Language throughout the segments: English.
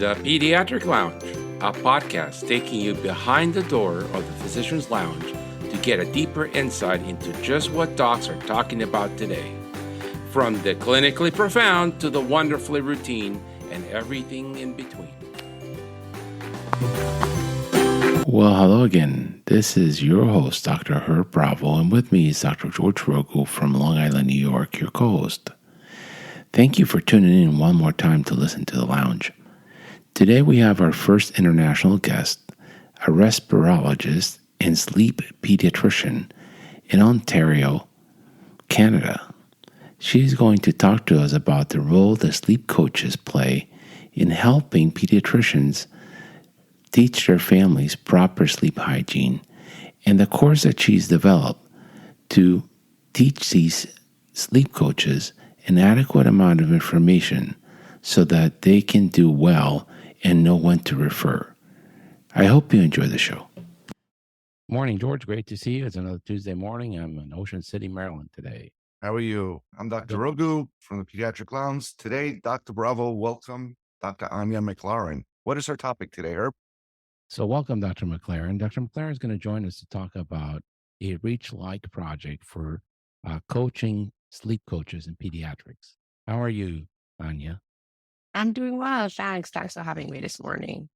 the Pediatric Lounge, a podcast taking you behind the door of the physician's lounge to get a deeper insight into just what docs are talking about today. From the clinically profound to the wonderfully routine and everything in between. Well, hello again. This is your host, Dr. Herb Bravo, and with me is Dr. George Rogu from Long Island, New York, your co-host. Thank you for tuning in one more time to listen to the lounge. Today we have our first international guest, a respirologist and sleep pediatrician in Ontario, Canada. She's going to talk to us about the role that sleep coaches play in helping pediatricians teach their families proper sleep hygiene and the course that she's developed to teach these sleep coaches an adequate amount of information so that they can do well and know when to refer. I hope you enjoy the show. Morning, George. Great to see you. It's another Tuesday morning. I'm in Ocean City, Maryland today. How are you? I'm Dr. Rogu from the Pediatric Lounge. Today, Dr. Bravo, welcome Dr. Anya McLaren. What is our topic today, Herb? So welcome, Dr. McLaren. Dr. McLaren is going to join us to talk about a Reach-like project for coaching sleep coaches in pediatrics. How are you, Anya? I'm doing well. Thanks. Thanks for having me this morning.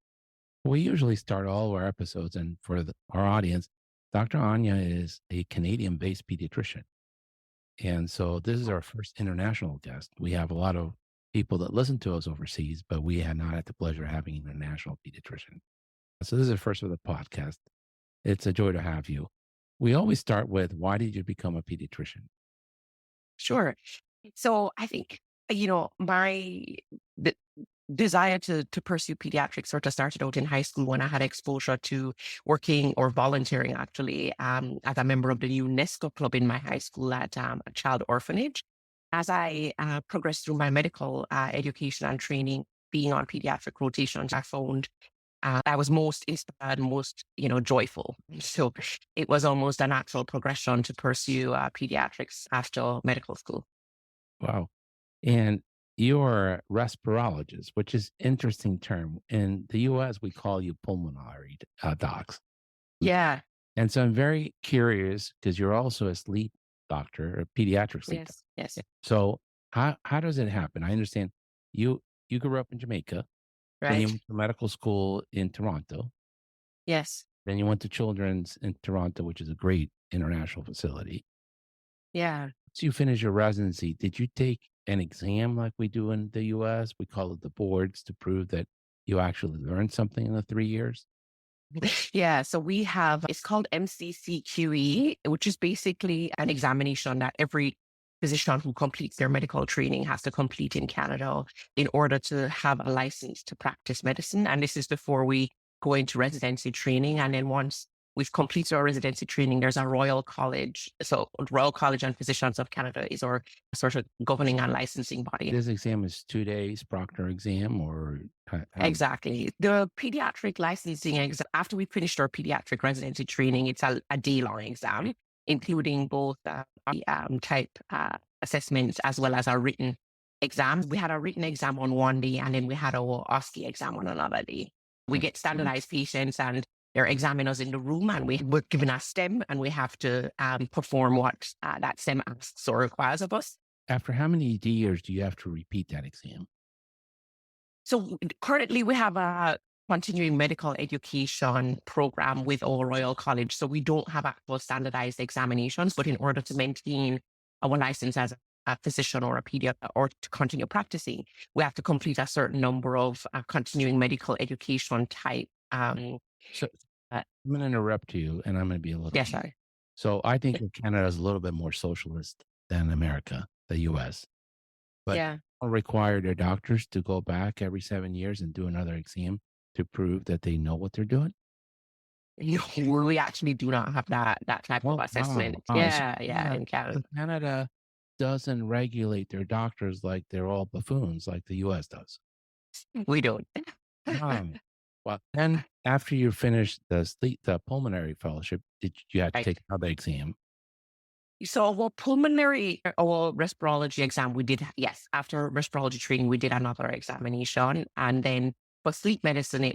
We usually start all of our episodes, and for our audience, Dr. Anya is a Canadian-based pediatrician. And so this is our first international guest. We have a lot of people that listen to us overseas, but we have not had the pleasure of having an international pediatrician. So this is the first of the podcast. It's a joy to have you. We always start with, why did you become a pediatrician? Sure. So I think, my desire to pursue pediatrics sort of started out in high school when I had exposure to working or volunteering actually as a member of the UNESCO club in my high school at a child orphanage. As I progressed through my medical education and training, being on pediatric rotations, I found I was most inspired, most, joyful. So it was almost a natural progression to pursue pediatrics after medical school. Wow. And you're a respirologist, which is an interesting term. In the U.S., we call you pulmonary docs. Yeah. And so I'm very curious, because you're also a sleep doctor, a pediatric sleep doctor. Yes. So how does it happen? I understand you grew up in Jamaica. Then you Right. went to medical school in Toronto. Yes. Then you went to Children's in Toronto, which is a great international facility. Yeah. So you finished your residency. Did you take an exam like we do in the US? We call it the boards, to prove that you actually learned something in the 3 years? Yeah. So we have, it's called MCCQE, which is basically an examination that every physician who completes their medical training has to complete in Canada in order to have a license to practice medicine. And this is before we go into residency training. And then once we've completed our residency training, there's a Royal College. So Royal College and Physicians of Canada is our sort of governing and licensing body. This exam is 2 days, proctor exam, or Exactly. The pediatric licensing exam, after we finished our pediatric residency training, it's a day-long exam, including both type assessments as well as our written exams. We had a written exam on one day, and then we had our OSCE exam on another day. We get standardized patients, and they're examining us in the room, and we're given a STEM, and we have to perform what that STEM asks or requires of us. After how many years do you have to repeat that exam? So currently we have a continuing medical education program with our Royal College. So we don't have actual standardized examinations, but in order to maintain our license as a physician or a pediatrician, or to continue practicing, we have to complete a certain number of continuing medical education type. So I'm going to interrupt you, and I'm going to be a little. Yes, sorry. So I think Canada is a little bit more socialist than America, the U.S. But Yeah. require their doctors to go back every 7 years and do another exam to prove that they know what they're doing? No, we actually do not have that type of assessment. Wow. Yeah, in Canada. Canada doesn't regulate their doctors like they're all buffoons, like the U.S. does. We don't. Well, then after you finished the pulmonary fellowship, did you have to Right. take another exam? So our respirology exam, we did, yes, after respirology training, we did another examination. And then For sleep medicine,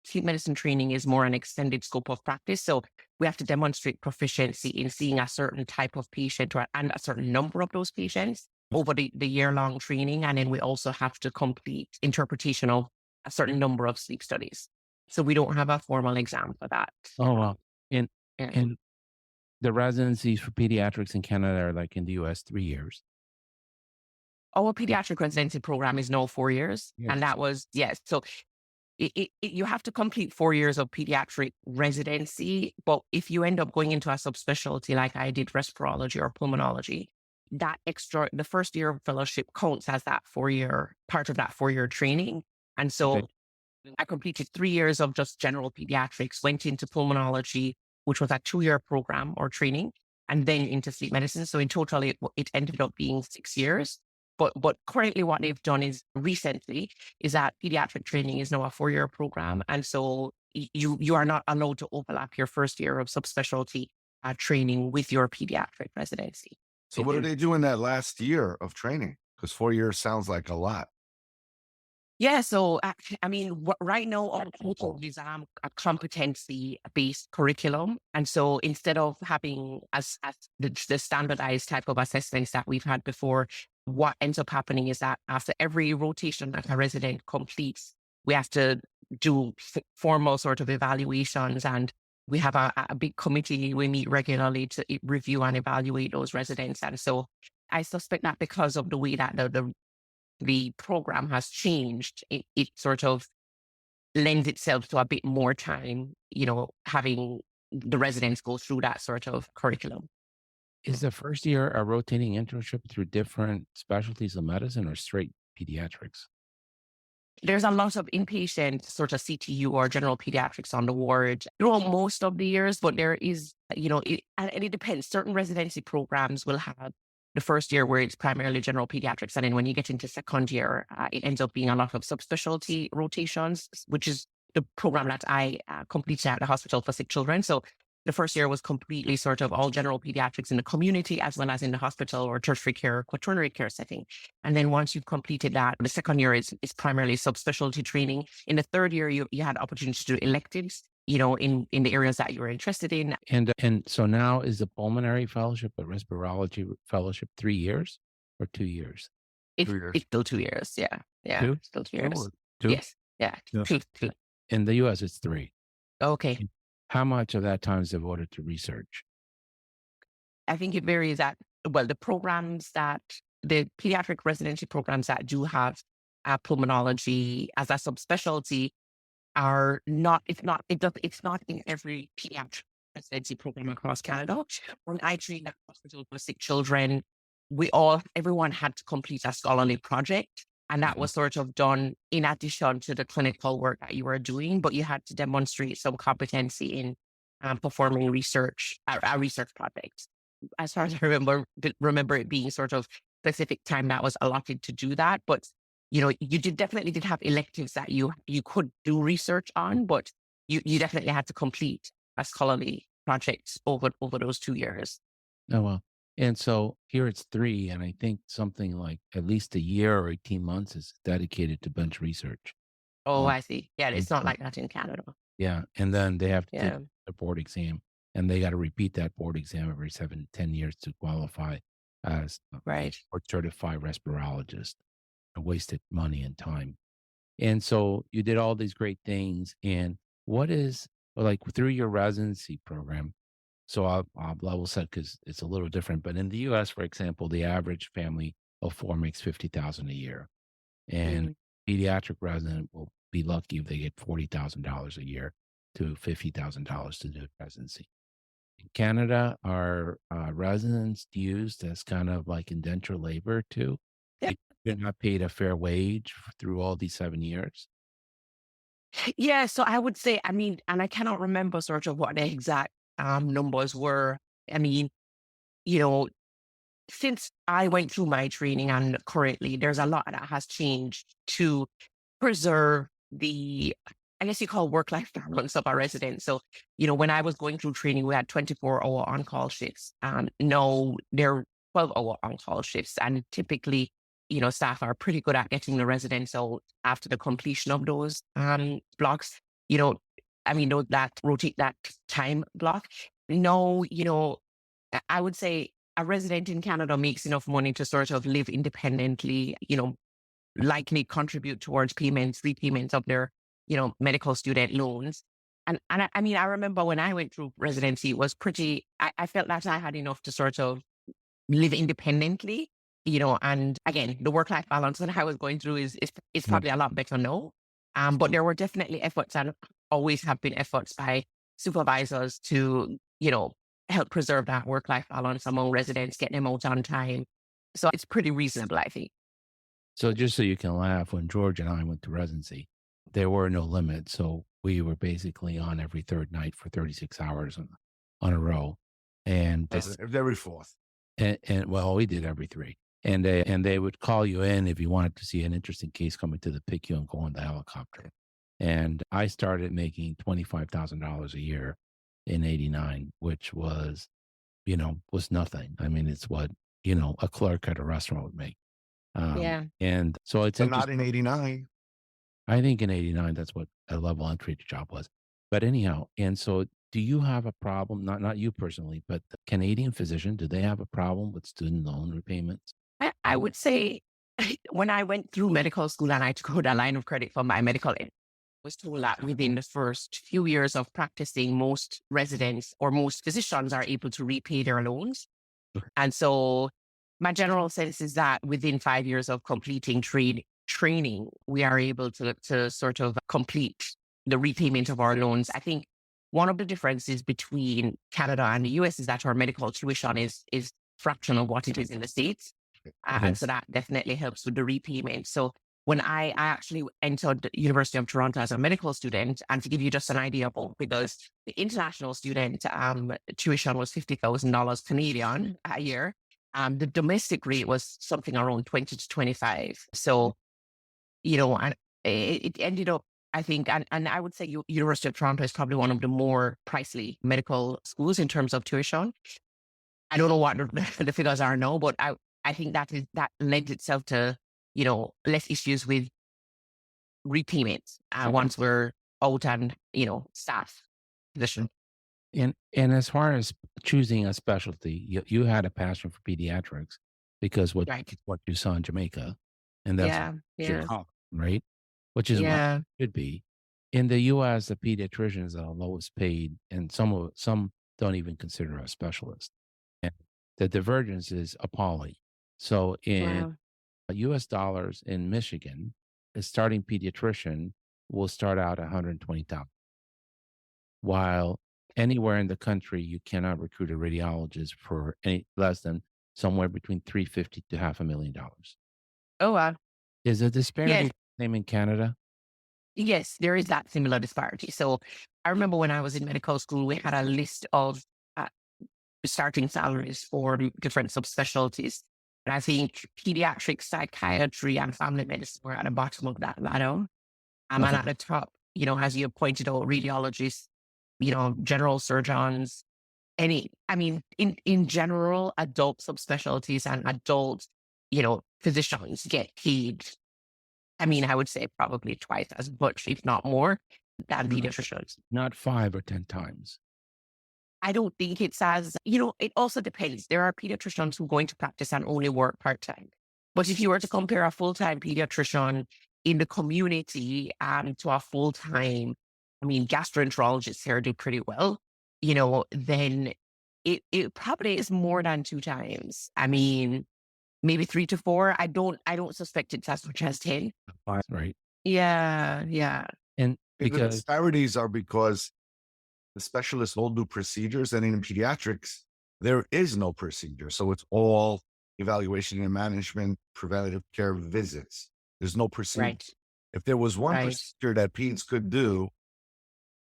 sleep medicine training is more an extended scope of practice. So we have to demonstrate proficiency in seeing a certain type of patient and a certain number of those patients over the year-long training. And then we also have to complete interpretation of a certain number of sleep studies. So we don't have a formal exam for that. Oh, wow. And, Yeah. and the residencies for pediatrics in Canada are like in the US, 3 years. Our pediatric residency program is now 4 years. Yes. And that was, yes. So you have to complete 4 years of pediatric residency. But if you end up going into a subspecialty like I did, respirology or pulmonology, the first year of fellowship counts as that 4-year part of that 4-year training. And so Okay. I completed 3 years of just general pediatrics, went into pulmonology, which was a 2-year program or training, and then into sleep medicine. So in total, it ended up being 6 years. But currently what they've done is recently is that pediatric training is now a 4-year program. And so you are not allowed to overlap your first year of subspecialty training with your pediatric residency. So what do they do in that last year of training? Because 4 years sounds like a lot. Yeah, so I mean, right now our total is a competency-based curriculum, and so instead of having as the standardized type of assessments that we've had before, what ends up happening is that after every rotation that a resident completes, we have to do formal sort of evaluations, and we have a big committee. We meet regularly to review and evaluate those residents, and so I suspect that because of the way that the program has changed, it sort of lends itself to a bit more time, having the residents go through that sort of curriculum. Is the first year a rotating internship through different specialties of medicine or straight pediatrics? There's a lot of inpatient sort of CTU or general pediatrics on the ward throughout most of the years, but there is, and it depends. Certain residency programs will have the first year where it's primarily general pediatrics. And then when you get into second year, it ends up being a lot of subspecialty rotations, which is the program that I completed at the Hospital for Sick Children. So the first year was completely sort of all general pediatrics in the community as well as in the hospital or tertiary care, quaternary care setting. And then once you've completed that, the second year is primarily subspecialty training. In the third year, you had opportunity to do electives, in the areas that you were interested in. And so now is the pulmonary fellowship, but respirology fellowship 3 years or 2 years? It's 2 years. it's still 2 years. Yeah. Yeah. Two? Still 2 years. Oh, Two? Yes. Yeah. Yeah. Two. In the US, it's 3. Okay. How much of that time is devoted to research? I think it varies the pediatric residency programs that do have pulmonology as a subspecialty are not, it's not in every pediatric residency program across Canada. When I trained at Hospital for Sick Children, everyone had to complete a scholarly project. And that was sort of done in addition to the clinical work that you were doing, but you had to demonstrate some competency in performing research, a research project. As far as I remember it being sort of specific time that was allotted to do that. But, you definitely did have electives that you could do research on, but you definitely had to complete a scholarly project over those 2 years. Oh, well. And so here it's 3, and I think something like at least a year or 18 months is dedicated to bench research. Oh, I see. Yeah, it's not so- like that in Canada. Yeah. And then they have to Yeah. take the board exam, and they got to repeat that board exam every 7-10 years to qualify as a Right. board certified respirologist. I wasted money and time. And so you did all these great things. And what is, like, through your residency program? So I'll level set because it's a little different. But in the US, for example, the average family of 4 makes $50,000 a year. And pediatric resident will be lucky if they get $40,000 a year to $50,000 to do residency. In Canada, are residents used as kind of like indenture labor too? Yeah. They're not paid a fair wage through all these 7 years? Yeah, so I would say, and I cannot remember sort of what the exact numbers were. I mean, since I went through my training and currently there's a lot that has changed to preserve the, I guess you call work-life balance of our residents. So, when I was going through training, we had 24-hour on-call shifts. No, they're 12-hour on-call shifts. And typically, staff are pretty good at getting the residents out after the completion of those blocks. That rotate that time block. No, I would say a resident in Canada makes enough money to sort of live independently, likely contribute towards repayments of their, medical student loans. And I remember when I went through residency, it was I felt that I had enough to sort of live independently, and again, the work-life balance that I was going through is probably a lot better now. But there were definitely efforts, and always have been efforts by supervisors to, help preserve that work-life balance among residents, get them out on time. So it's pretty reasonable, I think. So just so you can laugh, when George and I went to residency, there were no limits. So we were basically on every third night for 36 hours on a row. And every fourth. And well, we did every three. And they would call you in if you wanted to see an interesting case coming to the PICU and go on the helicopter. And I started making $25,000 a year in '89, which was nothing. I mean, it's what, a clerk at a restaurant would make. Yeah. And so it's not in '89. I think in '89, that's what a level entry job was. But anyhow, and so do you have a problem, not you personally, but the Canadian physician, do they have a problem with student loan repayments? I would say when I went through medical school and I took out a line of credit for my medical aid, I was told that within the first few years of practicing, most residents or most physicians are able to repay their loans. And so my general sense is that within 5 years of completing training, we are able to sort of complete the repayment of our loans. I think one of the differences between Canada and the US is that our medical tuition is fraction of what it is in the States. And so that definitely helps with the repayment. So when I actually entered the University of Toronto as a medical student, and to give you just an idea of, because the international student tuition was $50,000 Canadian a year. The domestic rate was something around 20 to 25. So, and it ended up, I think, and I would say University of Toronto is probably one of the more pricey medical schools in terms of tuition. I don't know what the figures are now, but I think that lends itself to, less issues with repayments once we're out and, staff position. And as far as choosing a specialty, you had a passion for pediatrics because what you saw in Jamaica, and that's your calling, right? Which is what it should be. In the U.S., the pediatricians are the lowest paid, and some don't even consider a specialist. And the divergence is appalling. So in U.S. dollars in Michigan, a starting pediatrician will start out at $120,000, while anywhere in the country you cannot recruit a radiologist for any less than somewhere between $350,000 to $500,000. Oh wow! Is the disparity the same in Canada? Yes, there is that similar disparity. So I remember when I was in medical school, we had a list of starting salaries for different subspecialties. And I think pediatric psychiatry and family medicine were at the bottom of that ladder. And at the top, as you pointed out, radiologists, general surgeons, in general, adult subspecialties and adult, physicians get paid. I would say probably twice as much, if not more, than pediatricians. Not 5 or 10 times. I don't think it's as, it also depends. There are pediatricians who are going to practice and only work part-time. But if you were to compare a full-time pediatrician in the community to a full-time, gastroenterologists here do pretty well, then it probably is more than 2 times. Maybe 3 to 4. I don't suspect it's as much as 10. Right. Yeah. And because the disparities are because the specialists all do procedures, and in pediatrics, there is no procedure. So it's all evaluation and management, preventative care visits. There's no procedure. Right. If there was one procedure that peds could do,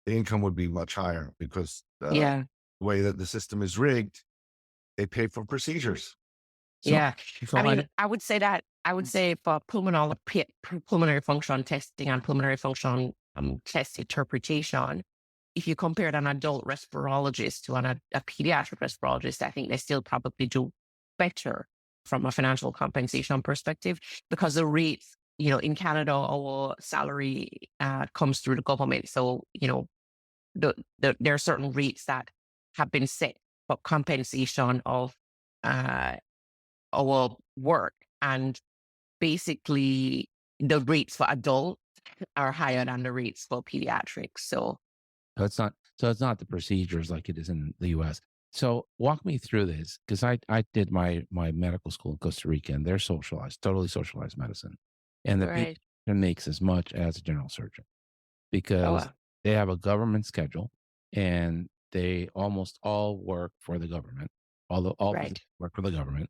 the income would be much higher because the way that the system is rigged, they pay for procedures. So, I would say for pulmonary function testing and pulmonary function test interpretation, if you compared an adult respirologist to a pediatric respirologist, I think they still probably do better. from a financial compensation perspective, because the rates, in Canada, our salary comes through the government. So, there are certain rates that have been set for compensation of uh, our work. And basically, the rates for adults are higher than the rates for pediatrics. So it's not the procedures like it is in the US. So walk me through this, because I did my medical school in Costa Rica, and they're socialized, totally socialized medicine. And the Right. pediatrician makes as much as a general surgeon Oh, because wow. they have a government schedule, and they almost all work for the government. All physicians Right. work for the government.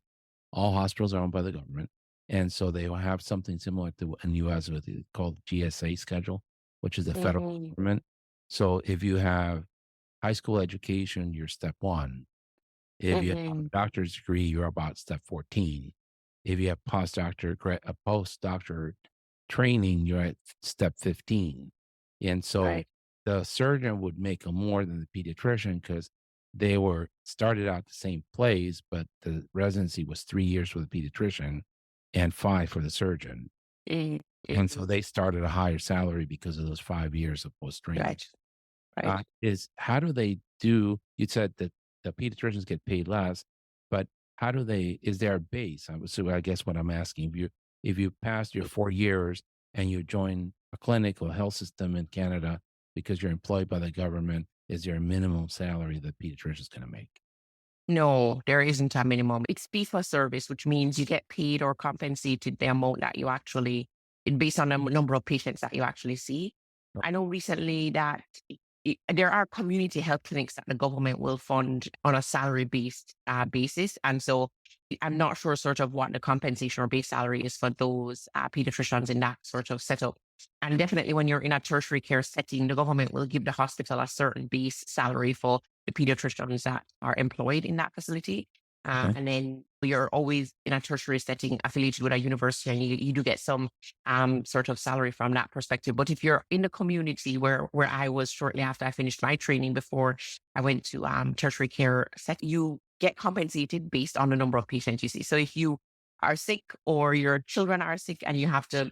All hospitals are owned by the government. And so they will have something similar to in the US with called GSA schedule, which is the federal Hmm. government. So if you have high school education, you're step one. If you have Hmm. a doctor's degree, you're about step 14. If you have postdoctor training, you're at step 15. And so Right. the surgeon would make more than the pediatrician because they were started out the same place, but the residency was 3 years for the pediatrician and 5 for the surgeon. Hmm. And so they started a higher salary because of those 5 years of post training. Right. Right. Is how do they do? You said that the pediatricians get paid less, but how do they? Is there a base? So I guess what I'm asking, if you passed your 4 years and you join a clinic or health system in Canada because you're employed by the government, is there a minimum salary that pediatrician is going to make? No, there isn't a minimum. It's fee for service, which means you get paid or compensated the amount that you actually, based on the number of patients that you actually see. I know recently that there are community health clinics that the government will fund on a salary based basis. And so I'm not sure sort of what the compensation or base salary is for those pediatricians in that sort of setup. And definitely when you're in a tertiary care setting, the government will give the hospital a certain base salary for the pediatricians that are employed in that facility. Okay. And then you're always in a tertiary setting affiliated with a university, and you do get some sort of salary from that perspective. But if you're in the community where I was shortly after I finished my training before I went to tertiary care set, you get compensated based on the number of patients you see. So if you are sick or your children are sick and you have to,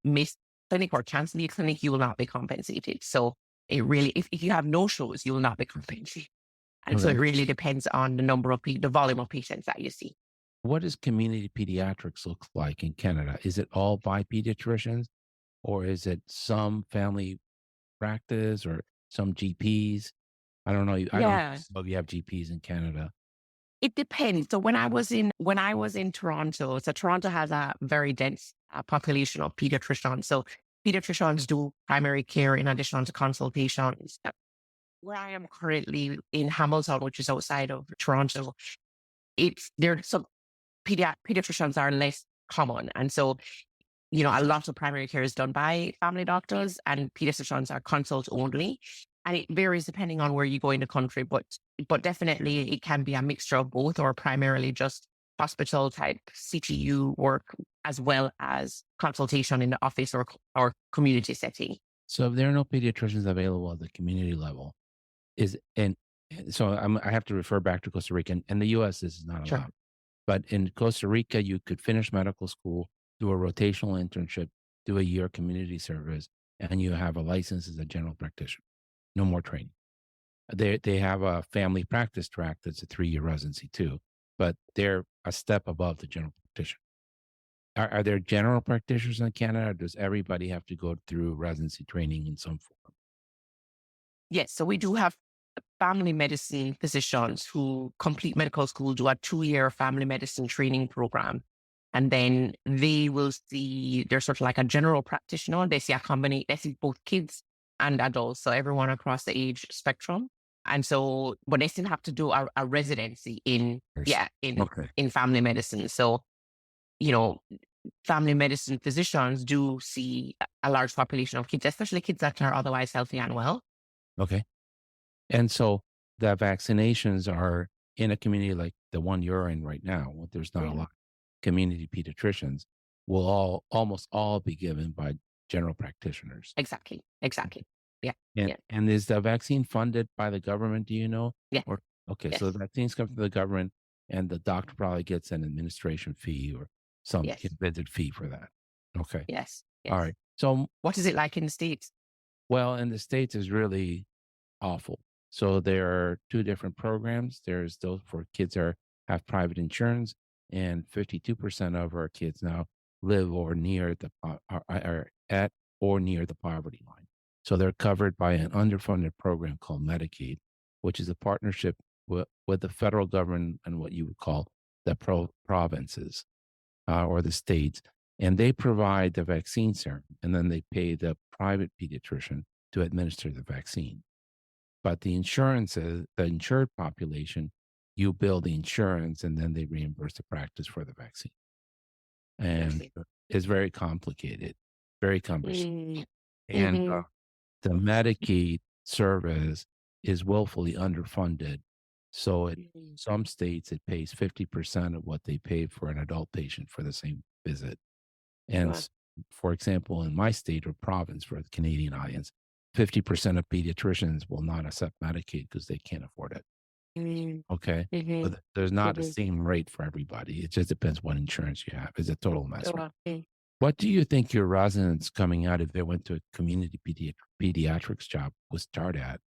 miss clinic or cancel your clinic, you will not be compensated. So it really, if you have no shows, you will not be compensated. And so Okay. it really depends on the number of the volume of patients that you see. What does community pediatrics look like in Canada? Is it all by pediatricians, or is it some family practice or some GPs? I don't know. I don't Yeah, know if you have GPs in Canada. it depends. So when I was in Toronto, so Toronto has a very dense population of pediatricians. So pediatricians do primary care in addition to consultations. Where I am currently in Hamilton, which is outside of Toronto, it's there. So pediatricians are less common, and so a lot of primary care is done by family doctors, and pediatricians are consult only. And it varies depending on where you go in the country, but definitely it can be a mixture of both, or primarily just hospital type CTU work as well as consultation in the office or community setting. So if there are no pediatricians available at the community level, I have to refer back to Costa Rica. And the US, this is not Sure. allowed. But in Costa Rica, you could finish medical school, do a rotational internship, do a year community service, and you have a license as a general practitioner. No more training. They have a family practice track that's a 3-year residency too, but they're a step above the general practitioner. Are there general practitioners in Canada, or does everybody have to go through residency training in some form? Yes, so we do have family medicine physicians who complete medical school, do a 2-year family medicine training program. And then they're sort of like a general practitioner. They see they see both kids and adults, so everyone across the age spectrum. And so, but they still have to do a residency Yes. in Okay. family medicine. So, you know, family medicine physicians do see a large population of kids, especially kids that are otherwise healthy and well. Okay. And so the vaccinations are in a community like the one you're in right now, where there's not a Yeah. lot of community pediatricians, will almost all be given by general practitioners. Exactly. Exactly. Yeah. And Yeah. and is the vaccine funded by the government, do you know? Yeah. Or okay, so Yes. the vaccines come from the government. and the doctor probably gets an administration fee or some Yes. embedded fee for that. Okay. Yes. All Yes. right. So, What is it like in the States? well, in the States is really awful. So there are two different programs. There's those for kids that have private insurance, and 52% of our kids now live or near the are at or near the poverty line. So they're covered by an underfunded program called Medicaid, which is a partnership with the federal government and what you would call the provinces or the states. And they provide the vaccine serum, and then they pay the private pediatrician to administer the vaccine. But the the insured population, you bill the insurance and then they reimburse the practice for the vaccine. And see. it's very complicated, very cumbersome. Mm. And Mhm. the Medicaid service is woefully underfunded. So Mhm. some states, it pays 50% of what they pay for an adult patient for the same visit. And Wow. for example, in my state or province for the Canadian audience, 50% of pediatricians will not accept Medicaid because they can't afford it. Mm. Okay. Mhm. But there's not the Mhm. same rate for everybody. It just depends what insurance you have. It's a total mess. Wow. Mm. What do you think your residents coming out if they went to a community pediatrics job would start at?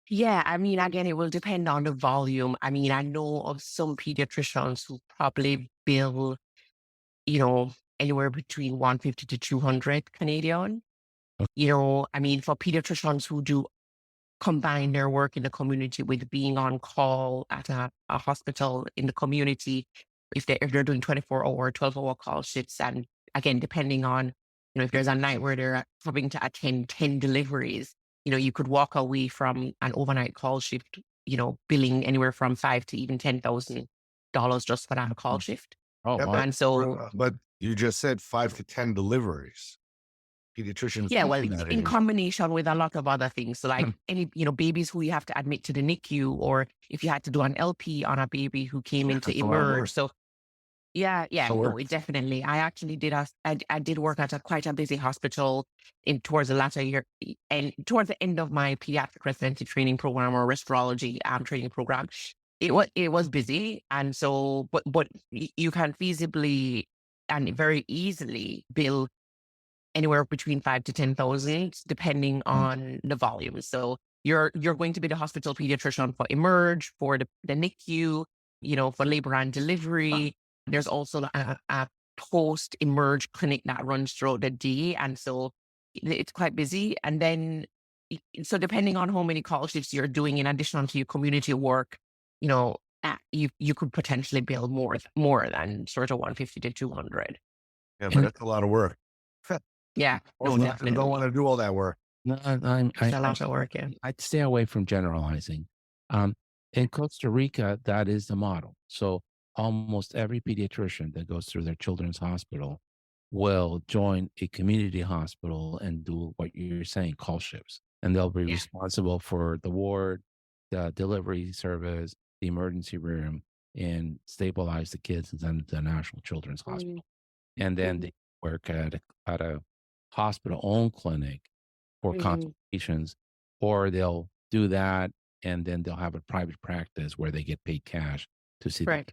Yeah, I mean, again, it will depend on the volume. I mean, I know of some pediatricians who probably bill, you know, anywhere between 150 to 200 Canadian. I mean, for pediatricians who do combine their work in the community with being on call at a hospital in the community, if they're doing 24-hour, 12-hour call shifts, and again, depending on, if there's a night where they're having to attend 10 deliveries, you could walk away from an overnight call shift, billing anywhere from five to even $10,000 just for that call shift. Oh, Yeah, wow. but And so, but you just said 5 to 10 deliveries. Pediatricians yeah, well, do that in in combination with a lot of other things. So like any, babies who you have to admit to the NICU, or if you had to do an LP on a baby who came into that's a lot of work. emerge. So yeah, So no, work. it definitely. I actually I did work at quite a busy hospital towards the latter year and towards the end of my pediatric residency training program or respirology training program. It was busy, and so but you can feasibly and very easily bill anywhere between 5 to 10,000, depending on the volume. So you're going to be the hospital pediatrician for emerge, for the NICU, for labor and delivery. There's also a post emerge clinic that runs throughout the day, and so it's quite busy. And then, so depending on how many call shifts you're doing in addition to your community work, you could potentially bill more than sort of 150 to 200. Yeah, but that's a lot of work. Yeah, no, Most doctors don't definitely. want to do all that work. No, It's a lot of work, yeah. I'd stay away from generalizing. In Costa Rica, that is the model. So almost every pediatrician that goes through their children's hospital will join a community hospital and do what you're saying, call shifts. And they'll be Yeah. responsible for the ward, the delivery service, the emergency room, and stabilize the kids and send them to the National Children's Hospital. And then they work at a hospital-owned clinic for consultations, or they'll do that and then they'll have a private practice where they get paid cash to see them.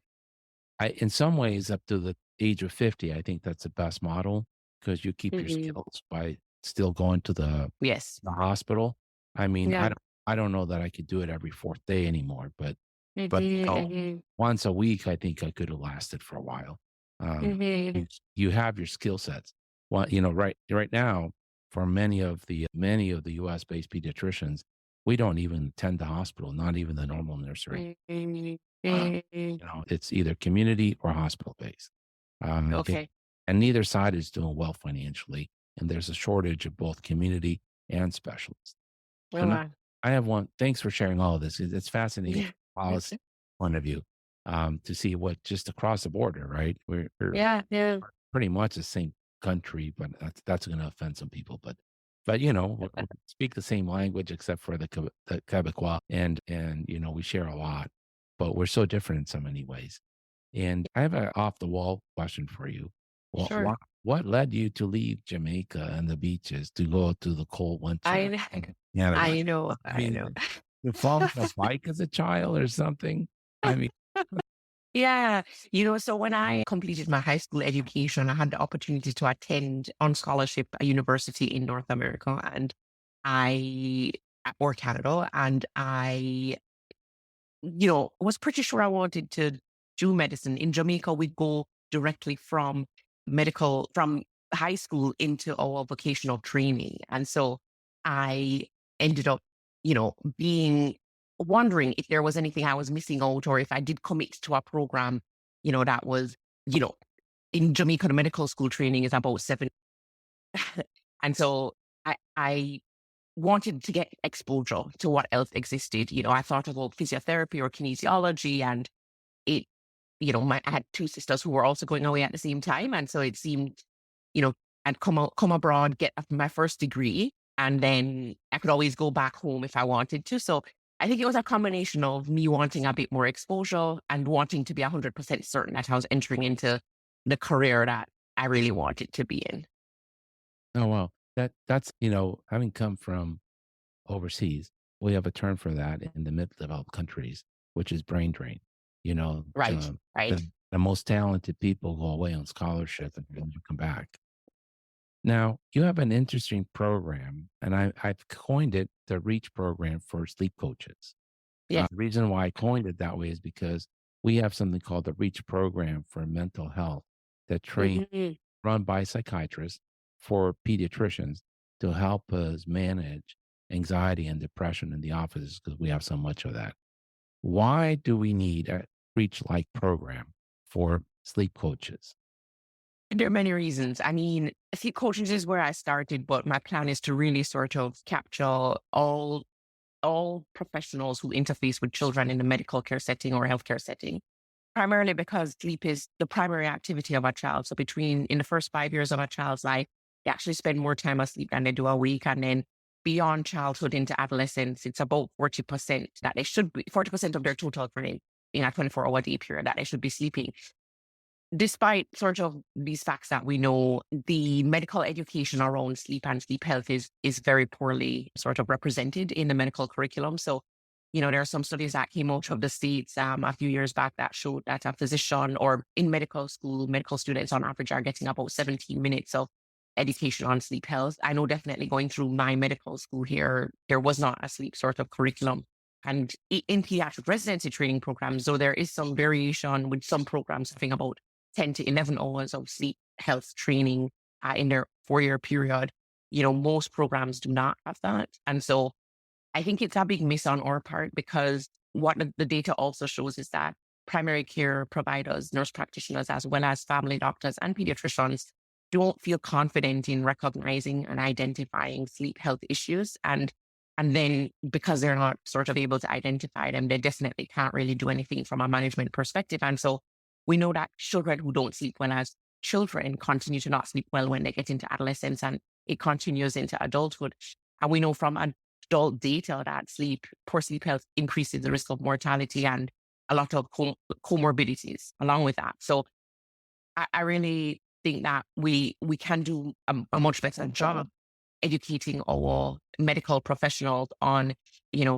Right. In some ways, up to the age of 50, I think that's the best model because you keep your skills by still going to the Yes. hospital. I mean, Yeah. I don't know that I could do it every fourth day anymore, but Mhm. once a week, I think I could have lasted for a while. Mhm. You have your skill sets. Well, right now, for many of the U.S. based pediatricians, we don't even attend the hospital, not even the normal nursery. Mhm. It's either community or hospital based. Okay. And neither side is doing well financially, and there's a shortage of both community and specialists. So Oh, now wow. I have one. Thanks for sharing all of this. It's fascinating Yeah. policy point of view to see what just across the border, right? We're Yeah. Yeah. pretty much the same country, but that's going to offend some people. But we speak the same language except for the Quebecois, and we share a lot, but we're so different in so many ways. And I have an off the wall question for you. Well, Sure. what led you to leave Jamaica and the beaches to go to the cold winter? I Canada? I know. I I mean, know. you fall off a bike as a child or something? I mean, Yeah. So when I completed my high school education, I had the opportunity to attend on scholarship a university in North America I, or Canada. And was pretty sure I wanted to do medicine. In Jamaica, we go directly from high school into our vocational training. And so I ended up, being wondering if there was anything I was missing out or if I did commit to a program, that was, you know, in Jamaica, the medical school training is about 7. And so I wanted to get exposure to what else existed. I thought about physiotherapy or kinesiology, and it, I had two sisters who were also going away at the same time. And so it seemed, you know, I'd come abroad, get my first degree, and then I could always go back home if I wanted to. So I think it was a combination of me wanting a bit more exposure and wanting to be 100% certain that I was entering into the career that I really wanted to be in. Oh, wow. That's, having come from overseas, we have a term for that in the mid-developed countries, which is brain drain. You know, Right. um, Right. the most talented people go away on scholarship and then you come back. Now, you have an interesting program, and I've coined it the REACH program for sleep coaches. Yes. The reason why I coined it that way is because we have something called the REACH program for mental health that Mhm. run by psychiatrists for pediatricians to help us manage anxiety and depression in the offices because we have so much of that. Why do we need a REACH like program for sleep coaches? There are many reasons. I mean, sleep coaching is where I started, but my plan is to really sort of capture all professionals who interface with children in the medical care setting or healthcare setting. Primarily because sleep is the primary activity of a child. So in the first 5 years of a child's life, they actually spend more time asleep than they do a week. And then beyond childhood into adolescence, it's about 40% that they should be 40% of their total time in a 24-hour day period that they should be sleeping. Despite sort of these facts that we know, the medical education around sleep and sleep health is very poorly sort of represented in the medical curriculum. So, there are some studies that came out of the States a few years back that showed that a physician or in medical school, medical students on average are getting about 17 minutes of education on sleep health. I know definitely going through my medical school here, there was not a sleep sort of curriculum. And in pediatric residency training programs, though there is some variation with some programs having about 10 to 11 hours of sleep health training in their 4-year period. Most programs do not have that. And so I think it's a big miss on our part because what the data also shows is that primary care providers, nurse practitioners, as well as family doctors and pediatricians don't feel confident in recognizing and identifying sleep health issues. And then because they're not sort of able to identify them, they definitely can't really do anything from a management perspective. And so we know that children who don't sleep well as children continue to not sleep well when they get into adolescence, and it continues into adulthood. And we know from adult data that poor sleep health increases the risk of mortality and a lot of comorbidities along with that. So I really think that we can do a much better job educating our medical professionals on,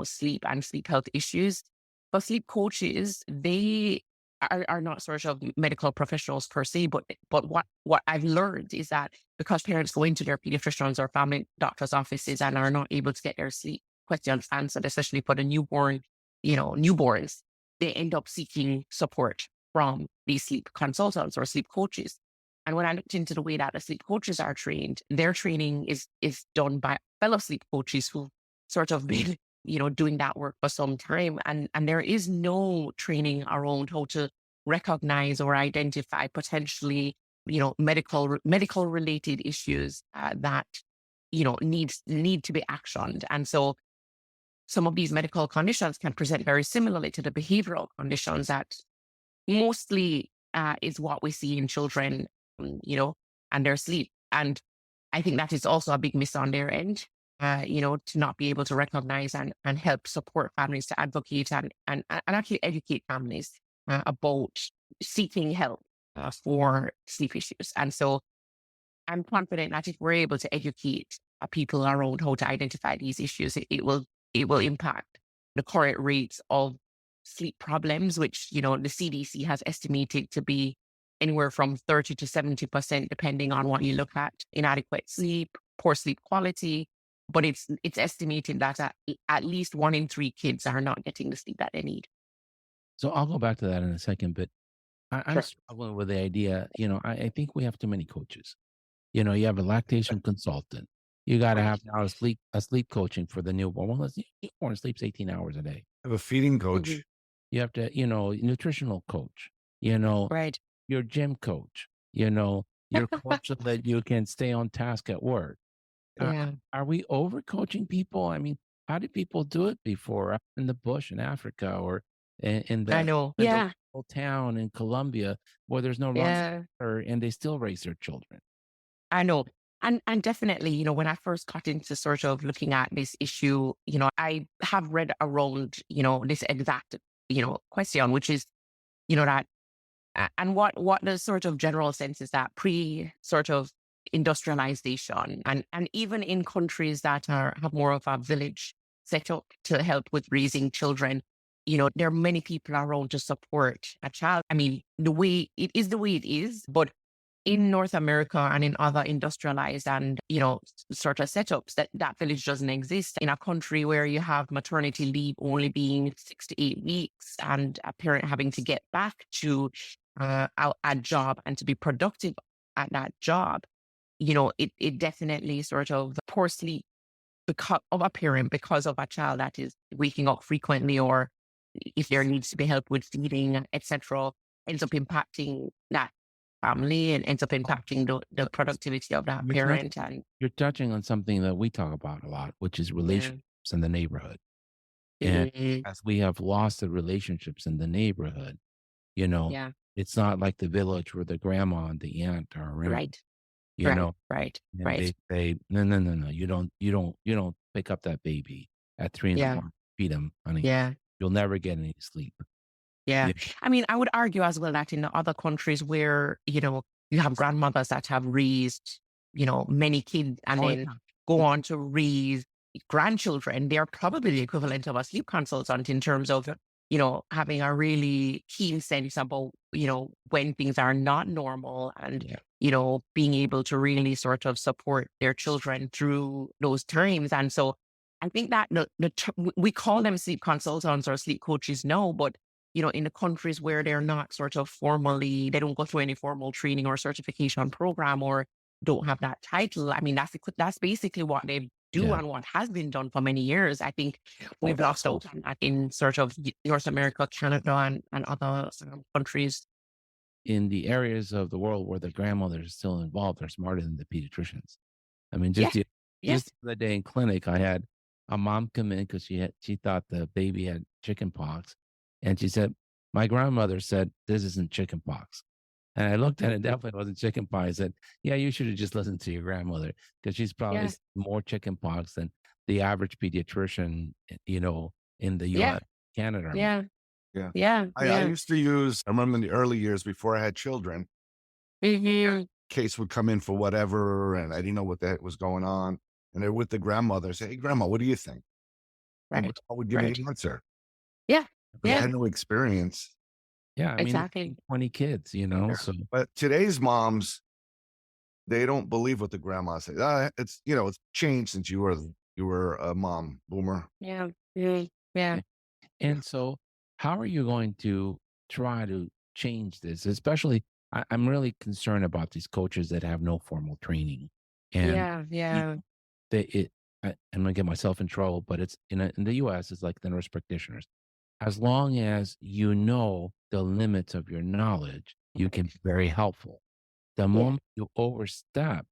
sleep and sleep health issues. But sleep coaches, they are not sort of medical professionals per se, but what I've learned is that because parents go into their pediatricians or family doctors' offices and are not able to get their sleep questions answered, especially for the newborns, they end up seeking support from these sleep consultants or sleep coaches. And when I looked into the way that the sleep coaches are trained, their training is done by fellow sleep coaches who sort of been, doing that work for some time. And there is no training around how to recognize or identify potentially, medical related issues that, need to be actioned. And so some of these medical conditions can present very similarly to the behavioral conditions that mostly is what we see in children, and their sleep. And I think that is also a big miss on their end, to not be able to recognize and help support families to advocate and actually educate families about seeking help for sleep issues. And so I'm confident that if we're able to educate people around how to identify these issues, it will impact the current rates of sleep problems, which, the CDC has estimated to be anywhere from 30 to 70%, depending on what you look at. Inadequate sleep, poor sleep quality. But it's estimated that at least 1 in 3 kids are not getting the sleep that they need. So I'll go back to that in a second, but I'm Sure. struggling with the idea. I think we have too many coaches. You have a lactation consultant. You got to Right. have now a sleep coaching for the newborn. Well, newborn sleeps 18 hours a day. I have a feeding Mhm. coach. You have to, nutritional coach. You know, Right. your gym coach. Your coach so that you can stay on task at work. Uh, Yeah. are we overcoaching people? I mean, how did people do it before up in the bush in Africa or in I the know. in the Yeah. little town in Colombia where there's no running Yeah. water and they still raise their children? I know. And definitely, when I first got into sort of looking at this issue, I have read around, this exact, question, which is, that and what the sort of general sense is that pre sort of industrialization and even in countries that have more of a village setup to help with raising children, there are many people around to support a child. I mean, the way it is, but in North America and in other industrialized and, sort of setups, that village doesn't exist. In a country where you have maternity leave only being 6 to 8 weeks and a parent having to get back to a job and to be productive at that job, it definitely sort of poor sleep because of a parent, because of a child that is waking up frequently, or if there needs to be help with feeding, etc., ends up impacting that family and ends up impacting the productivity of that You're touch- parent. And you're touching on something that we talk about a lot, which is yeah. relationships in the neighborhood. And Mhm. as we have lost the relationships in the neighborhood, you know, Yeah. it's not like the village where the grandma and the aunt are around, Right. you Right. know, Right. and Right. they say, no, no, no, no, you don't pick up that baby at 3 in the Yeah. morning, feed him, honey. Yeah. You'll never get any sleep. Yeah. Yeah, I mean, I would argue as well that in the other countries where, you have grandmothers that have raised, many kids and oh, then yeah. go on to raise grandchildren, they're probably the equivalent of a sleep consultant in terms of, having a really keen sense about, when things are not normal and, Yeah. being able to really sort of support their children through those times. And so I think that we call them sleep consultants or sleep coaches now, but in the countries where they're not sort of formally, they don't go through any formal training or certification program or don't have that title. I mean, that's basically what they do Yeah. and what has been done for many years. I think we've lost out on that in sort of North America, Canada, and other countries. In the areas of the world where the grandmothers are still involved, they're smarter than the pediatricians. I mean, Yeah, yeah, just the other day in clinic, I had a mom come in because she thought the baby had chicken pox, and she said, "My grandmother said this isn't chicken pox." And I looked at it, definitely wasn't chicken pox. I said, "Yeah, you should have just listened to your grandmother because she's probably yeah, seen more chicken pox than the average pediatrician, in the yeah, U.S., Canada." yeah, Yeah. yeah, I yeah. used to use, I remember in the early years before I had children, Mhm. case would come in for whatever, and I didn't know what the heck was going on. And they're with the grandmother, say, "Hey, grandma, what do you think?" And the Right, grandma would give me right. the answer Yeah, because I yeah, had no experience. Yeah, I mean, exactly. 20 kids, Yeah. so But today's moms, they don't believe what the grandma says. It's it's changed since you were a mom, boomer. Yeah, yeah, yeah, yeah. And so, how are you going to try to change this? Especially, I'm really concerned about these coaches that have no formal training, and yeah, you yeah, know, I'm gonna get myself in trouble, but it's in the U.S. It's like the nurse practitioners. As long as you know the limits of your knowledge, you can be very helpful. The yeah, moment you overstep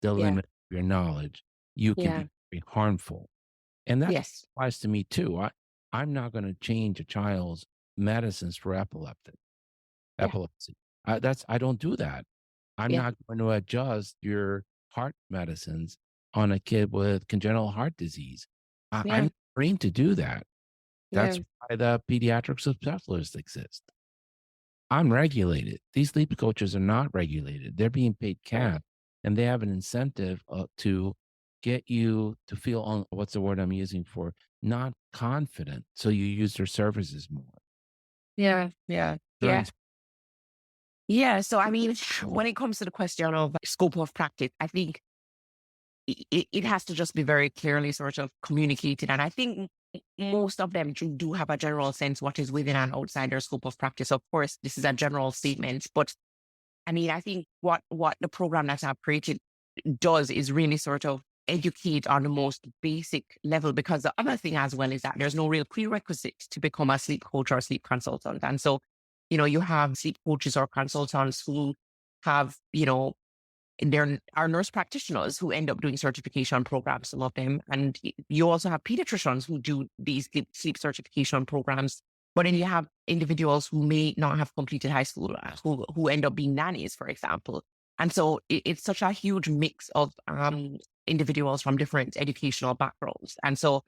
the yeah, limit of your knowledge, you can yeah. be very harmful. And that Yes. applies to me too. I'm not going to change a child's medicines for Yeah, epilepsy. I don't do that. I'm yeah, not going to adjust your heart medicines on a kid with congenital heart disease. I'm yeah, not trained to do that. yeah, That's why the pediatric specialists exist. I'm regulated. These sleep coaches are not regulated. They're being paid right. cash, and they have an incentive to get you to feel what's the word I'm using for not confident. So you use their services more. Yeah. Yeah. Very Yeah. Yeah. So, I mean, when it comes to the question of scope of practice, I think it has to just be very clearly sort of communicated. And I think most of them do have a general sense what is within and outside their scope of practice. Of course, this is a general statement, but I mean, I think what the program that I've created does is really sort of educate on the most basic level, because the other thing as well is that there's no real prerequisite to become a sleep coach or sleep consultant. And so, you have sleep coaches or consultants who have, there are nurse practitioners who end up doing certification programs, some of them. And you also have pediatricians who do these sleep certification programs. But then you have individuals who may not have completed high school, who end up being nannies, for example. And so it's such a huge mix of individuals from different educational backgrounds. And so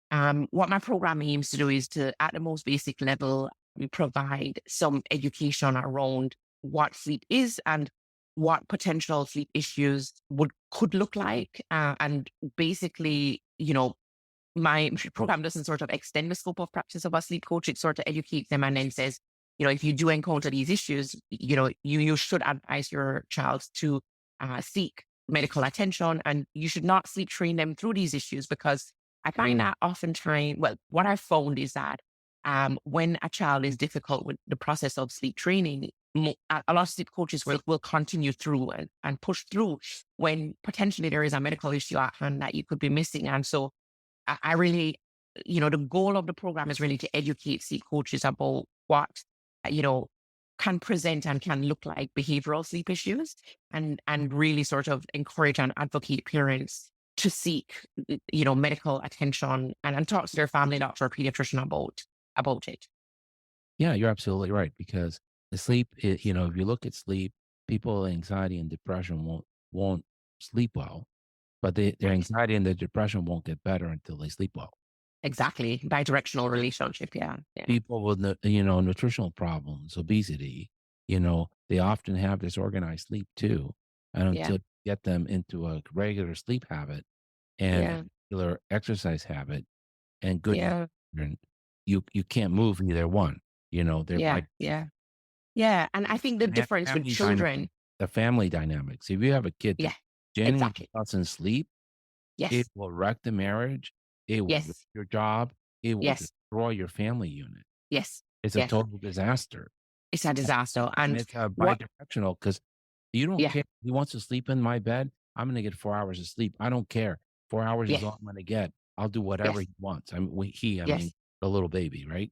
what my program aims to do is to, at the most basic level, provide some education around what sleep is and what potential sleep issues could look like. And basically, my program doesn't sort of extend the scope of practice of a sleep coach. It sort of educates them and then says, if you do encounter these issues, you should advise your child to seek medical attention, and you should not sleep train them through these issues, because I find that oftentimes, well, what I've found is that when a child is difficult with the process of sleep training, a lot of sleep coaches will continue through and push through when potentially there is a medical issue at hand that you could be missing. And so I really, the goal of the program is really to educate sleep coaches about what, can present and can look like behavioral sleep issues, and really sort of encourage and advocate parents to seek, medical attention, and talk to their family doctor or pediatrician about it. Yeah, you're absolutely right, because the sleep, if you look at sleep, people with anxiety and depression won't sleep well, but their anxiety and their depression won't get better until they sleep well. Exactly. Bidirectional relationship. Yeah. Yeah. People with nutritional problems, obesity, they often have disorganized sleep too, and Yeah. until you get them into a regular sleep habit and a Yeah. regular exercise habit and good Yeah. nutrition, you can't move either one. They're Yeah. by Yeah. Yeah. And I think the and difference with children. the family dynamics. If you have a kid that Yeah. genuinely Exactly. doesn't sleep, it Yes. will wreck the marriage. It will wreck Yes. your job. It will Yes. destroy your family unit. Yes. It's a Yes. total disaster. It's a disaster. And And it's what? bidirectional, because you don't Yeah. care. He wants to sleep in my bed. I'm going to get 4 hours of sleep. I don't care. 4 hours is Yes. all I'm going to get. I'll do whatever Yes. he wants. I mean, I Yes. mean, the little baby, right?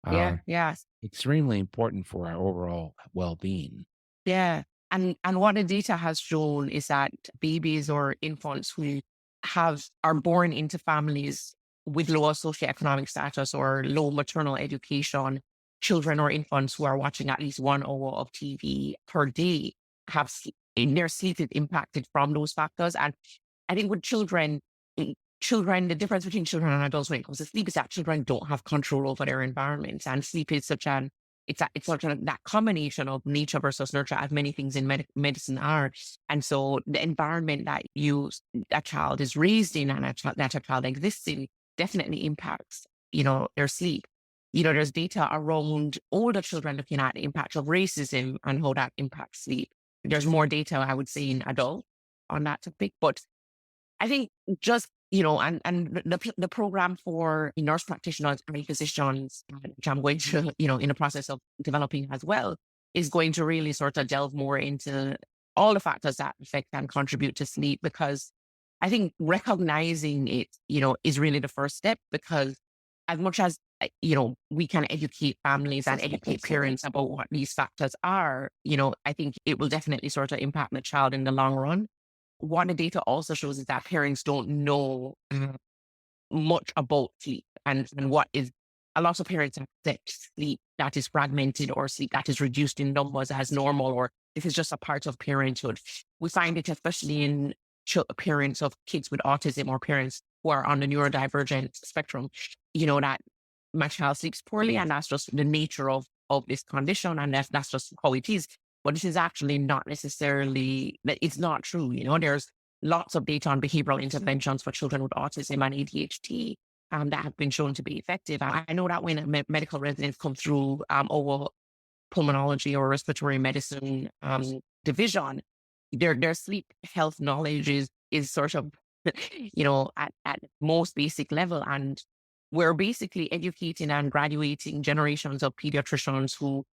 Yeah. Yes. Extremely important for our overall well-being. Yeah. And what the data has shown is that babies or infants who are born into families with lower socioeconomic status or low maternal education, children or infants who are watching at least 1 hour of TV per day have their sleep is impacted from those factors. And I think with children, the difference between children and adults when it comes to sleep is that children don't have control over their environments, and sleep is it's sort of that combination of nature versus nurture, as many things in medicine are. And so the environment that a child is raised in and that a child exists in definitely impacts, their sleep. There's data around older children looking at the impact of racism and how that impacts sleep. There's more data, I would say, in adults on that topic. But I think just, and the program for nurse practitioners and physicians, which I'm going to, in the process of developing as well, is going to really sort of delve more into all the factors that affect and contribute to sleep, because I think recognizing it, is really the first step, because as much as, we can educate families and educate parents about what these factors are, I think it will definitely sort of impact the child in the long run. What the data also shows is that parents don't know much about sleep, and what is a lot of parents accept sleep that is fragmented or sleep that is reduced in numbers as normal, or this is just a part of parenthood. We find it especially in parents of kids with autism or parents who are on the neurodivergent spectrum, that my child sleeps poorly, and that's just the nature of this condition, and that's just how it is. But this is actually not necessarily, it's not true. There's lots of data on behavioral interventions for children with autism and ADHD. that have been shown to be effective. I know that when medical residents come through our pulmonology or respiratory medicine division, their sleep health knowledge is sort of, at most basic level. And we're basically educating and graduating generations of pediatricians who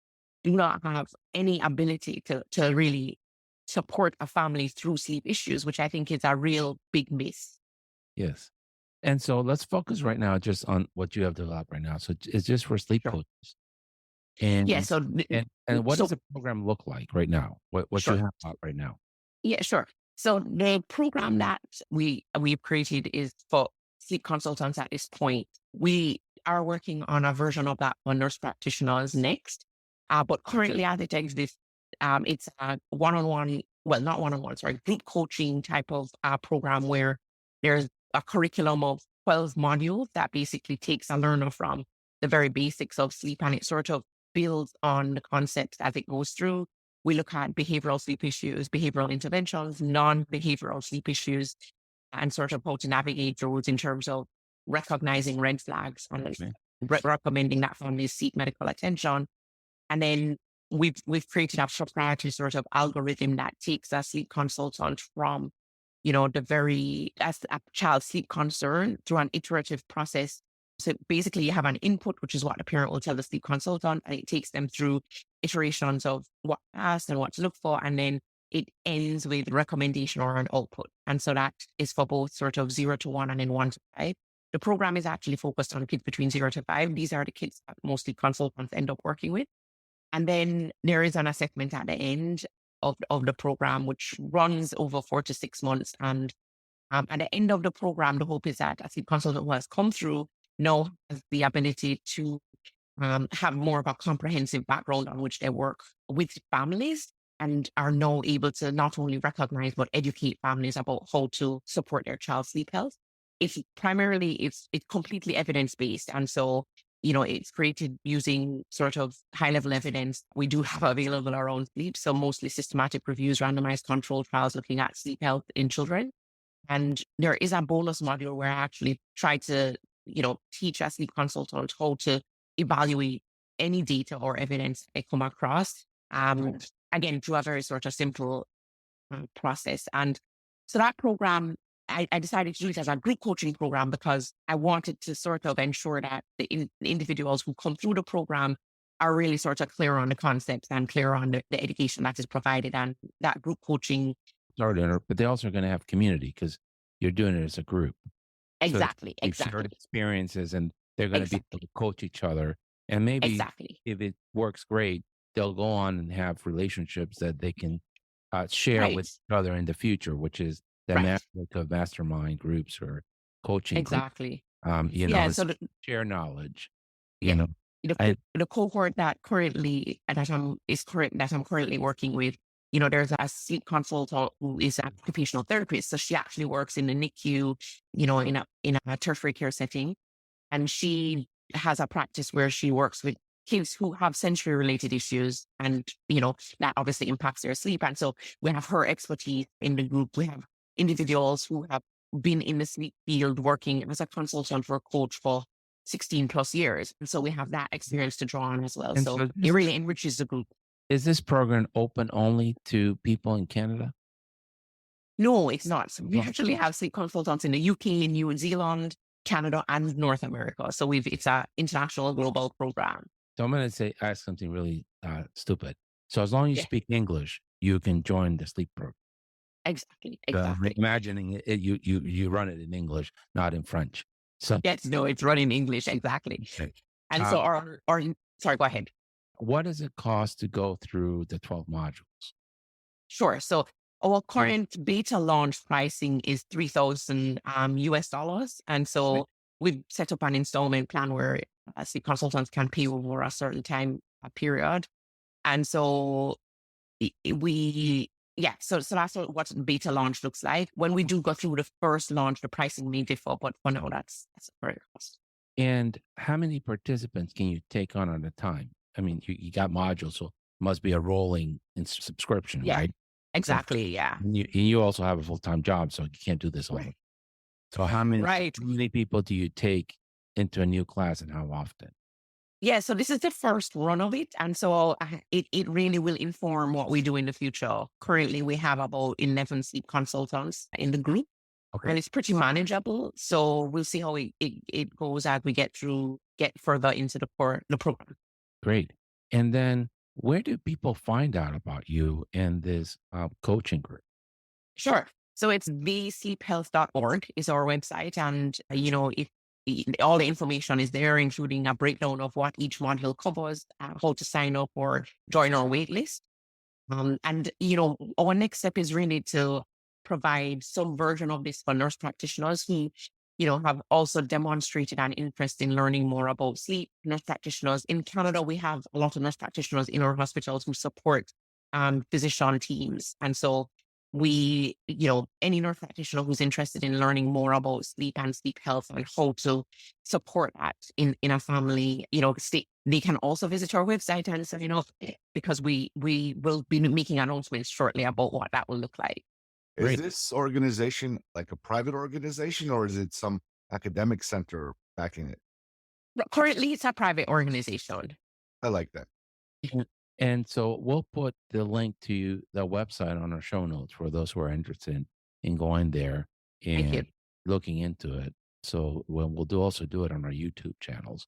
do not have any ability to really support a family through sleep issues, which I think is a real big miss. Yes. And so let's focus right now just on what you have developed right now. So it's just for sleep Sure. coaches. And Yeah. So, and what so does the program look like right now? What you sure. have out right now? Yeah, sure. So the program that we've created is for sleep consultants at this point. We are working on a version of that for nurse practitioners next. But currently as it exists, it's a one-on-one, well, not one-on-one, sorry, group coaching type of program where there's a curriculum of 12 modules that basically takes a learner from the very basics of sleep, and it sort of builds on the concepts as it goes through. We look at behavioral sleep issues, behavioral interventions, non-behavioral sleep issues, and sort of how to navigate those in terms of recognizing red flags and Okay. recommending that families seek medical attention. And then we've created a proprietary sort of algorithm that takes a sleep consultant from, as a child's sleep concern through an iterative process. So basically you have an input, which is what the parent will tell the sleep consultant, and it takes them through iterations of what to ask and what to look for. And then it ends with recommendation or an output. And so that is for both sort of 0 to 1 and then 1 to 5. The program is actually focused on kids between 0 to 5. These are the kids that mostly consultants end up working with. And then there is an assessment at the end of the program, which runs over 4 to 6 months. And at the end of the program, the hope is that a sleep consultant who has come through now has the ability to have more of a comprehensive background on which they work with families, and are now able to not only recognize but educate families about how to support their child's sleep health. It's completely evidence-based. And so, it's created using sort of high-level evidence we do have available around sleep. So mostly systematic reviews, randomized controlled trials looking at sleep health in children. And there is a bonus module where I actually try to, teach a sleep consultant how to evaluate any data or evidence I come across. Again, through a very sort of simple process. And so that program, I decided to do it as a group coaching program because I wanted to sort of ensure that the individuals who come through the program are really sort of clear on the concepts and clear on the education that is provided. And that group coaching. Sorry to interrupt, but they also are going to have community because you're doing it as a group. Exactly. So shared experiences, and they're going to be able to coach each other. And maybe if it works great, they'll go on and have relationships that they can share with each other in the future, which is the magic of mastermind groups or coaching Exactly. groups. So share knowledge. The cohort that I'm currently working with, there's a sleep consultant who is an occupational therapist. So she actually works in the NICU, in a tertiary care setting. And she has a practice where she works with kids who have sensory related issues, and, that obviously impacts their sleep. And so we have her expertise in the group. We have individuals who have been in the sleep field working as a consultant or coach for 16 plus years. And so we have that experience to draw on as well. So it really enriches the group. Is this program open only to people in Canada? No, it's not. So we actually have sleep consultants in the UK, New Zealand, Canada, and North America. So it's an international global program. So I'm going to ask something really stupid. So as long as you speak English, you can join the sleep program. Exactly. Imagining it, you run it in English, not in French. So yes, no, it's run in English. Exactly. Okay. And so sorry, go ahead. What does it cost to go through the 12 modules? Sure. So our current beta launch pricing is $3,000 US. And so we've set up an installment plan where sleep consultants can pay over a certain time period. And so so that's what beta launch looks like. When we do go through the first launch, the pricing may differ, but for now, that's a very cost. And how many participants can you take on at a time? I mean, you got modules, so it must be a rolling subscription, right? Exactly. And you also have a full-time job, so you can't do this all. Right. So how many people do you take into a new class and how often? Yeah, so this is the first run of it. And so it really will inform what we do in the future. Currently, we have about 11 sleep consultants in the group, Okay, and it's pretty manageable. So we'll see how it goes as we get further into the program. great. And then where do people find out about you and this coaching group? Sure. So it's thesleephealth.org is our website. And, if all the information is there, including a breakdown of what each module covers, how to sign up or join our wait list. And, our next step is really to provide some version of this for nurse practitioners who, have also demonstrated an interest in learning more about sleep. Nurse practitioners in Canada, we have a lot of nurse practitioners in our hospitals who support physician teams. And so any nurse practitioner who's interested in learning more about sleep and sleep health and how to support that in a family, they can also visit our website and sign up because we will be making announcements shortly about what that will look like. Is Great. this organization like a private organization or is it some academic center backing it? But currently, it's a private organization. I like that. And so we'll put the link to the website on our show notes for those who are interested in going there Thank you. and looking into it. So we'll also do it on our YouTube channels.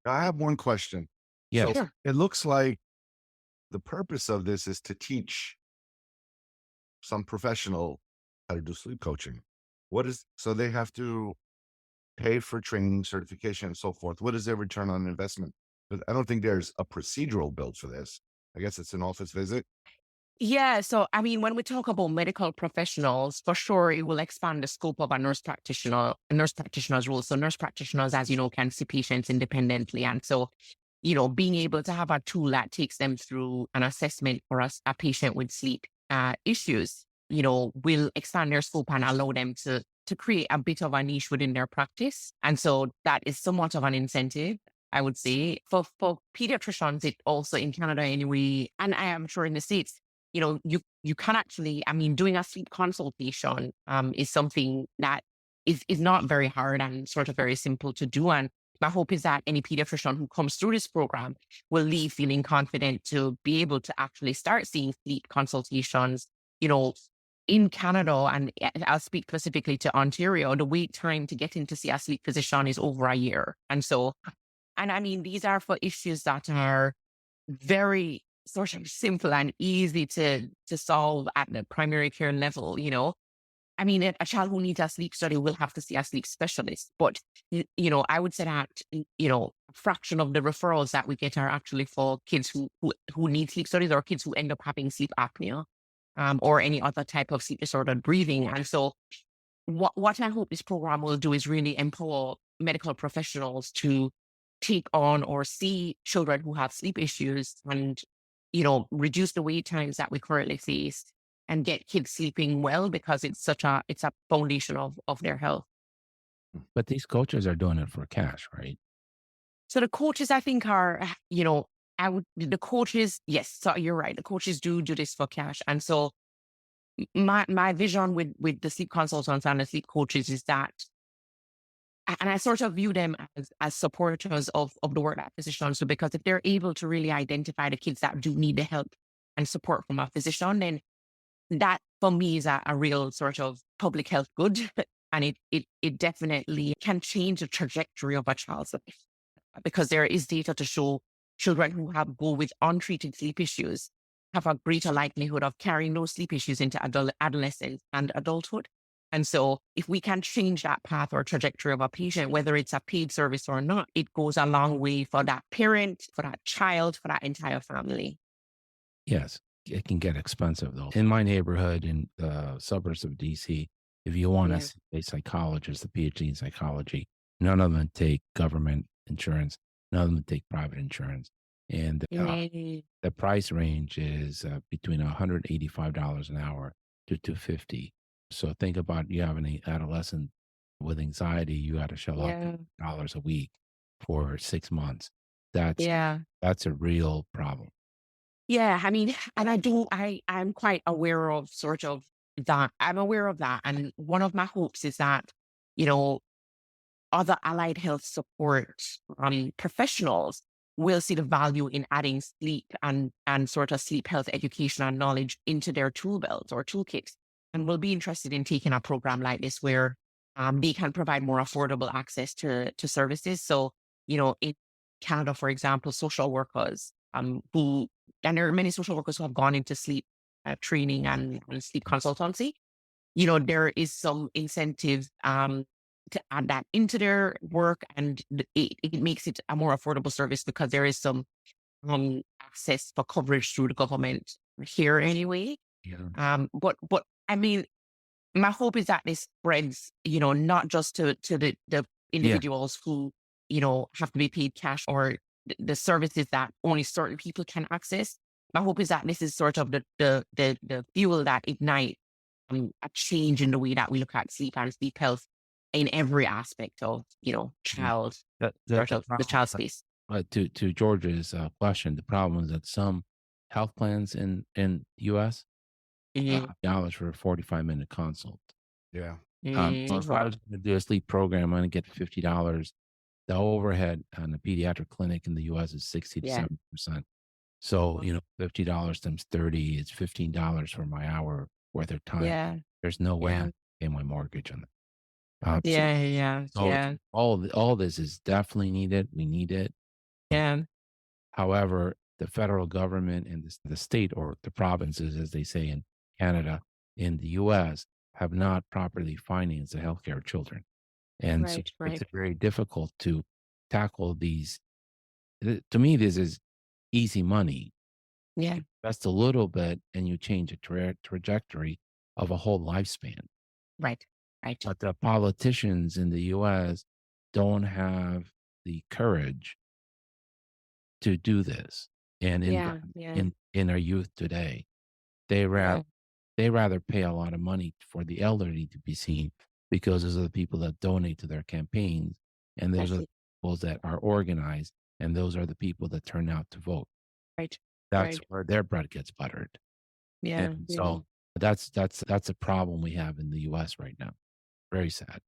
I have one question. Yes. So it looks like the purpose of this is to teach some professional how to do sleep coaching. So they have to pay for training, certification, and so forth. What is their return on investment? But I don't think there's a procedural build for this. I guess it's an office visit. Yeah. So, I mean, when we talk about medical professionals, for sure, it will expand the scope of a nurse practitioner's role. So, nurse practitioners, as you know, can see patients independently. And so, being able to have a tool that takes them through an assessment for a patient with sleep issues, will expand their scope and allow them to create a bit of a niche within their practice. And so that is somewhat of an incentive, I would say. For pediatricians, it also in Canada anyway, and I am sure in the States, you can actually, I mean, doing a sleep consultation is something that is not very hard and sort of very simple to do. And my hope is that any pediatrician who comes through this program will leave feeling confident to be able to actually start seeing sleep consultations, in Canada. And I'll speak specifically to Ontario, the wait time to get in to see a sleep physician is over a year. And so, and I mean, these are for issues that are very sort of simple and easy to solve at the primary care level. I mean, a child who needs a sleep study will have to see a sleep specialist. But, I would say that, a fraction of the referrals that we get are actually for kids who need sleep studies or kids who end up having sleep apnea or any other type of sleep disordered breathing. And so what I hope this program will do is really empower medical professionals to take on or see children who have sleep issues and, reduce the wait times that we currently face and get kids sleeping well because it's a foundation of their health. But these coaches are doing it for cash, right? So the coaches, I think, are, the coaches, yes, so you're right. The coaches do this for cash. And so my vision with the sleep consultants and the sleep coaches is that, and I sort of view them as supporters of the work that physicians do, because if they're able to really identify the kids that do need the help and support from a physician, then that for me is a real sort of public health good. And it definitely can change the trajectory of a child's life because there is data to show children who go with untreated sleep issues have a greater likelihood of carrying those sleep issues into adolescence and adulthood. And so if we can change that path or trajectory of a patient, whether it's a paid service or not, it goes a long way for that parent, for that child, for that entire family. Yes. It can get expensive though. In my neighborhood in the suburbs of DC, if you want Yeah. a psychologist, a PhD in psychology, none of them take government insurance, none of them take private insurance. And Yay. the price range is between $185 an hour to $250. So think about you have an adolescent with anxiety, you got to shell out Yeah. dollars a week for 6 months. That's Yeah. that's a real problem. Yeah. I mean, and I'm quite aware of sort of that. I'm aware of that. And one of my hopes is that, you know, other allied health support professionals will see the value in adding sleep and sort of sleep health education and knowledge into their tool belt or toolkits, and will be interested in taking a program like this where they can provide more affordable access to services. So, in Canada, for example, social workers and there are many social workers who have gone into sleep training and sleep consultancy. There is some incentive to add that into their work, and it makes it a more affordable service because there is some access for coverage through the government here anyway. Yeah. But I mean, my hope is that this spreads, not just to the Yeah. individuals who, have to be paid cash or the services that only certain people can access. My hope is that this is sort of the fuel that ignites a change in the way that we look at sleep and sleep health in every aspect of, child, sort of the child space. But to George's question, the problem is that some health plans in the U.S. Mhm. $50 for a 45-minute consult. Yeah. So if I was going to do a sleep program, I'm going to get $50. The overhead on a pediatric clinic in the U.S. is 60 to Yeah. 70%. So, $50 times 30 is $15 for my hour worth of time. Yeah. There's no way Yeah. I can pay my mortgage on that. Yeah. All this is definitely needed. We need it. Yeah. However, the federal government and the state or the provinces, as they say in Canada, in the U.S., have not properly financed the healthcare of children. And so Right. it's very difficult to tackle these. To me, this is easy money. Yeah. Invest a little bit and you change the trajectory of a whole lifespan. Right. But the politicians in the U.S. don't have the courage to do this and Yeah. in our youth today. They rather pay a lot of money for the elderly to be seen because those are the people that donate to their campaigns, and those are the people that are organized, and those are the people that turn out to vote. Right. That's where their bread gets buttered. Yeah. And so that's a problem we have in the U.S. right now. Very sad.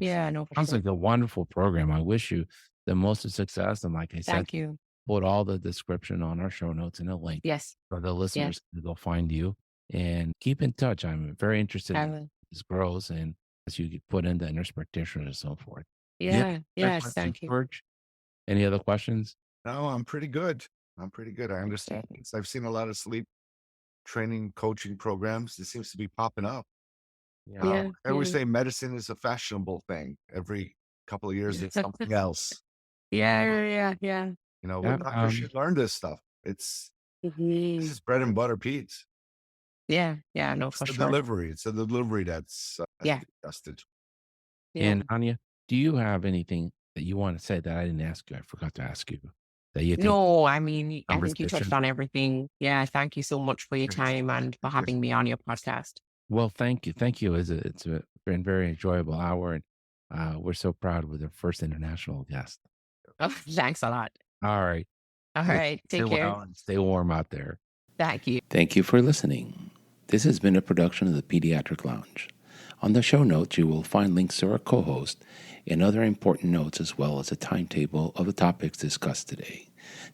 Yeah. No, for Sounds sure. like a wonderful program. I wish you the most of success. And like I said, Thank you. put all the description on our show notes and a link Yes. for the listeners to go find you and keep in touch. I'm very interested I in will. this grows and as you get put into nurse practitioner and so forth. Yeah. Yes. Questions, Thank you. George? Any other questions? No, I'm pretty good. I understand. I've seen a lot of sleep training coaching programs. It seems to be popping up. Yeah. I always say medicine is a fashionable thing. Every couple of years, there's something else. Yeah. Doctors should learn this stuff. This is bread and butter, Pete. Yeah. No, It's for the sure. delivery. It's the delivery that's adjusted. And Anya, do you have anything that you want to say that I didn't ask you? I forgot to ask you that you think. No, I mean, I think you Conversation. touched on everything. Yeah. Thank you so much for your time and for having me on your podcast. Well, thank you. Thank you. It's been very enjoyable hour. And we're so proud with our first international guest. Oh, thanks a lot. All right. All right. Take Stay care. well and stay warm out there. Thank you. Thank you for listening. This has been a production of the Pediatric Lounge. On the show notes, you will find links to our co-host and other important notes as well as a timetable of the topics discussed today.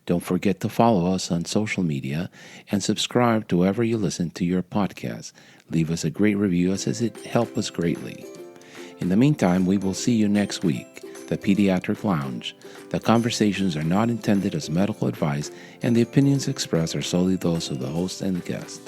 Don't forget to follow us on social media and subscribe to wherever you listen to your podcast. Leave us a great review as it helps us greatly. In the meantime, we will see you next week. The Pediatric Lounge. The conversations are not intended as medical advice, and the opinions expressed are solely those of the host and the guest.